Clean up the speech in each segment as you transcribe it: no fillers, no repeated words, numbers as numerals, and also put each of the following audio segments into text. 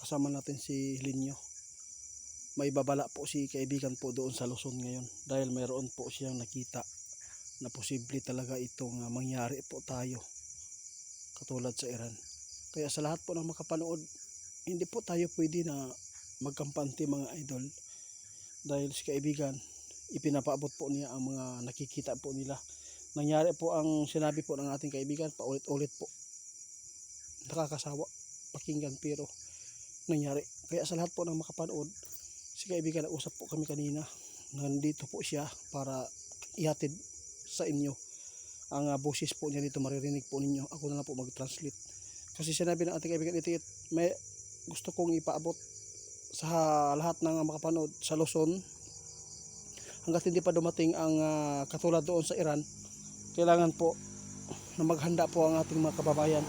kasama natin si Linyo. May babala po si kaibigan po doon sa Luzon ngayon dahil mayroon po siyang nakita na posible talaga itong mangyari po tayo katulad sa Iran. Kaya sa lahat po ng makapanood, hindi po tayo pwede na magkampante mga idol dahil si kaibigan ipinapaabot po niya ang mga nakikita po nila. Nangyari po ang sinabi po ng ating kaibigan, paulit-ulit po, nakakasawa pakinggan pero nangyari. Kaya sa lahat po ng makapanood, si kaibigan, nag-usap po kami kanina, nandito po siya para ihatid sa inyo ang boses po niya dito, maririnig po ninyo. Ako na lang po mag-translate kasi sinabi ng ating kaibigan, ito may gusto kong ipaabot sa lahat ng makapanood sa Luzon. Hanggat hindi pa dumating ang katulad doon sa Iran, kailangan po na maghanda po ang ating mga kababayan,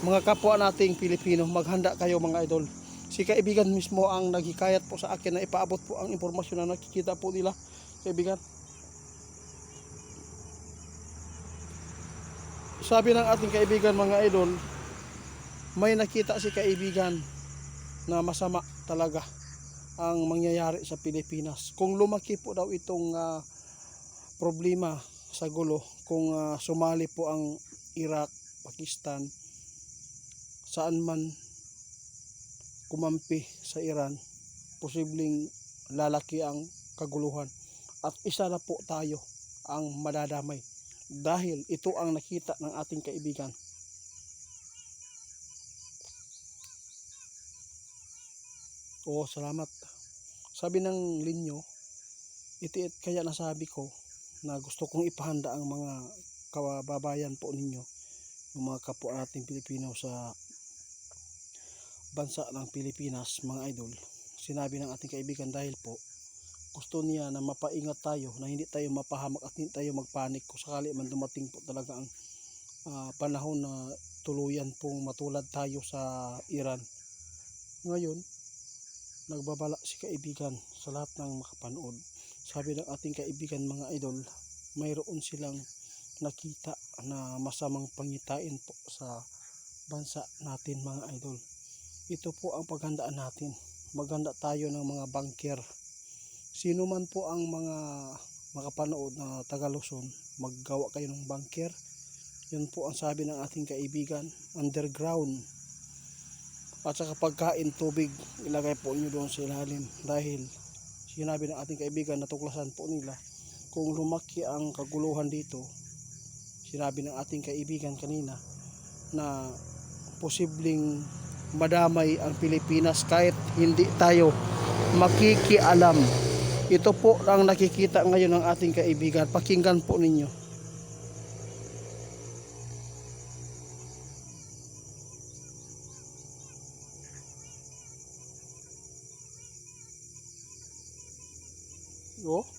mga kapwa nating Pilipino. Maghanda kayo mga idol. Si kaibigan mismo ang naghikayat po sa akin na ipaabot po ang impormasyon na nakikita po nila. Kaibigan, sabi ng ating kaibigan mga idol, may nakita si kaibigan na masama talaga ang mangyayari sa Pilipinas. Kung lumaki po daw itong problema sa gulo, kung sumali po ang Iraq, Pakistan, saan man kumampi sa Iran, posibleng lalaki ang kaguluhan at isa na po tayo ang madadamay dahil ito ang nakita ng ating kaibigan. Salamat. Sabi ng Linyo, iti kaya nasabi ko na gusto kong ipahanda ang mga kababayan po ninyo, yung mga kapwa nating Pilipino sa bansa ng Pilipinas mga idol. Sinabi ng ating kaibigan dahil po gusto niya na mapaingat tayo, na hindi tayo mapahamak at hindi tayo magpanik kung sakali man dumating po talaga ang panahon na tuluyan pong matulad tayo sa Iran. Ngayon, nagbabala si kaibigan sa lahat ng makapanood. Sabi ng ating kaibigan mga idol, mayroon silang nakita na masamang pangitain po sa bansa natin mga idol. Ito po ang paghandaan natin. Maghanda tayo ng mga bunker. Sino man po ang mga makapanood na taga Luzon, maggawa kayo ng bunker. Yun po ang sabi ng ating kaibigan, underground. At saka pagkain, tubig, ilagay po nyo doon sa ilalim dahil sinabi ng ating kaibigan, natuklasan po nila kung lumaki ang kaguluhan dito. Sinabi ng ating kaibigan kanina na posibleng madamay ang Pilipinas kahit hindi tayo makikialam. Ito po ang nakikita ngayon ng ating kaibigan. Pakinggan po ninyo.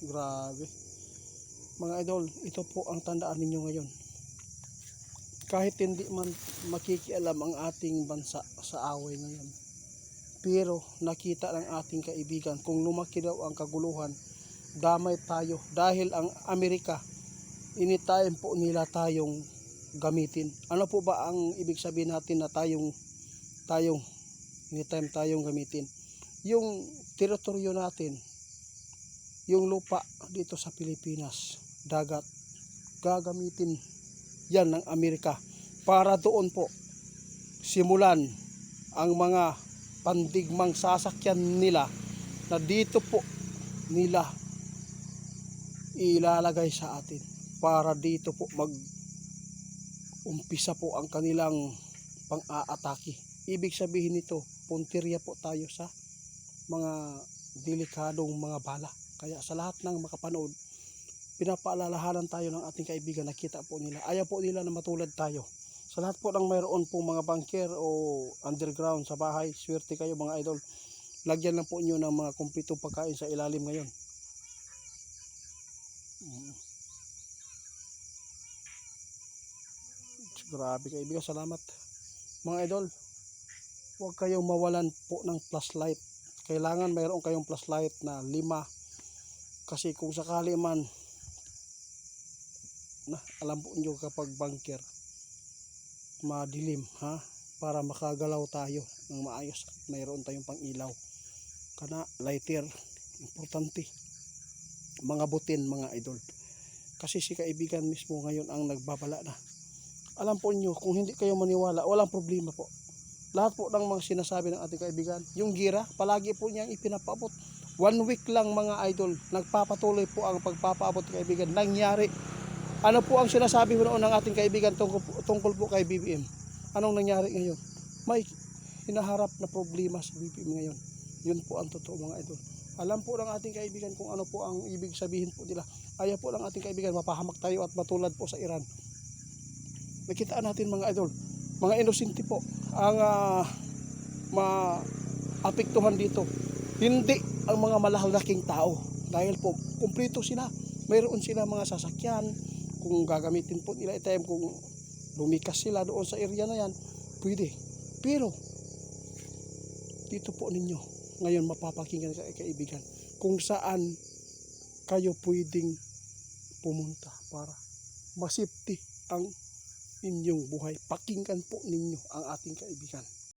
Grabe. Mga idol, ito po ang tandaan ninyo ngayon. Kahit hindi man makikialam ang ating bansa sa away ngayon, pero nakita ng ating kaibigan kung lumaki daw ang kaguluhan, damay tayo dahil ang Amerika, anytime po nila tayong gamitin. Ano po ba ang ibig sabihin natin na tayong anytime tayong gamitin? Yung teritoryo natin, yung lupa dito sa Pilipinas, dagat, gagamitin yan ng Amerika para doon po simulan ang mga pandigmang sasakyan nila na dito po nila ilalagay sa atin para dito po umpisa po ang kanilang pang-aatake. Ibig sabihin nito, puntirya po tayo sa mga delikadong mga bala. Kaya sa lahat ng makapanood, pinapaalalahanan tayo ng ating kaibigan, nakita po nila. Ayaw po nila na matulad tayo. Sa lahat po ng mayroon pong mga bunker o underground sa bahay, swerte kayo mga idol. Lagyan lang po nyo ng mga kumpletong pagkain sa ilalim ngayon. Grabe kaibigan, salamat. Mga idol, huwag kayong mawalan po ng flashlight. Kailangan mayroon kayong flashlight na 5. Kasi kung sakali man alam po nyo kapag bunker madilim para makagalaw tayo, ng maayos at mayroon tayong pang ilaw. Kana lighter, importante. Mga butin mga idol. Kasi si kaibigan mismo ngayon ang nagbabala na. Alam po niyo, kung hindi kayo maniwala, walang problema po. Lahat po ng mga sinasabi ng ating kaibigan, yung gira, palagi po niyang ipinapaabot. 1 week lang mga idol, nagpapatuloy po ang pagpapaabot ng kaibigan. Nangyari. Ano po ang sinasabi noon ng ating kaibigan tungkol po kay BBM? Anong nangyari ngayon? May hinaharap na problema sa BBM ngayon. Yun po ang totoo mga idol. Alam po ng ating kaibigan kung ano po ang ibig sabihin po nila. Ayaw po ng ating kaibigan mapahamak tayo at matulad po sa Iran. Nakitaan natin mga idol, mga inosente po ang maapektuhan dito. Hindi ang mga malalaking tao dahil po kumpleto sila. Mayroon sila mga sasakyan, kung gagamitin po nila ito, kung lumikas sila doon sa area na yan, pwede. Pero dito po ninyo ngayon mapapakinggan kaibigan kung saan kayo pwedeng pumunta para masipti ang inyong buhay. Pakinggan po ninyo ang ating kaibigan.